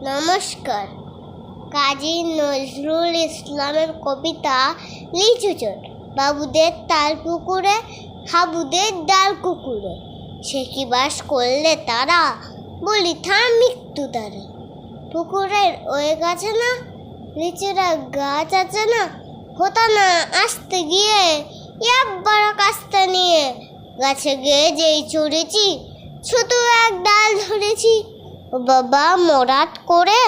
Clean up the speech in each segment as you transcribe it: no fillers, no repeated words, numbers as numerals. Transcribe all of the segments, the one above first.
নমস্কার। কাজী নজরুল ইসলামের কবিতা লিচু চোর। বাবুদের তাল পুকুরে, হাবুদের ডাল কুকুরে, সে কি বাস করলে তারা, বলি থাম মৃত্যু তারা। পুকুরের ওই গাছে না লিচুরা গাছ আছে না, হতো না আসতে গিয়ে একবার কাস্তে নিয়ে। গাছে গিয়ে যেই চড়েছি, ছোট এক ডাল ধরেছি, ও বাবা মরাট করে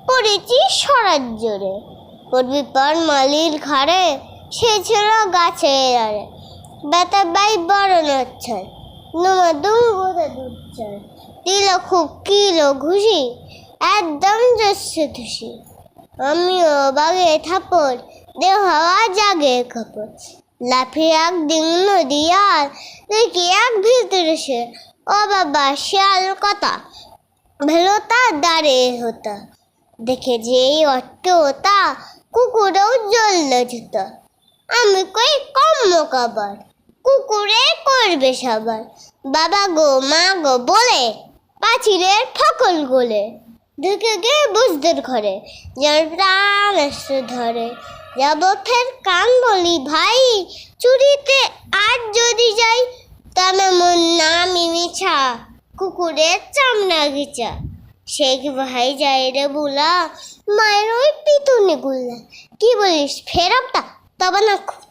পড়েছি সরার জোরে। পড়বি পর মালির ঘাড়ে, সে ছিল গাছে আরে, বেতা বাই বড় নচ্ছয়, নুমা দুম গোদা দুচ্ছয়, দিল খুব কিলো ঘুষি, একদম জস্যে ধুষি। আমিও বাগে থাপড়, দেহ হাওয়া জাগে খপর, লাফিয়ে এক ডিং নদী আর দেখি এক ভিতরে সে, ও বাবা শিয়াল কথা ভেলোতা দাঁড়ে হতা, দেখে যেই অট্ট ওটা কুকুরেও জ্বলল জুতা। আমি কই কম কাবার, কুকুরে করবে সবার, বাবা গো মা গো বলে পাঁচিলের ফকল গোলে, ঢুকে গিয়ে বুঝদের ঘরে, যার প্রাণ এসে ধরে। যাব ফের কান বলি ভাই, চুরিতে আজ যদি যাই, তবে মন নামি মিছা, কুকুরের চামড়া গিচা। শেখ ভাই যাই রে বুলা, মায়ের ওই পিতুনি গুল্লা, কি বলিস ফেরবটা তবে না খুব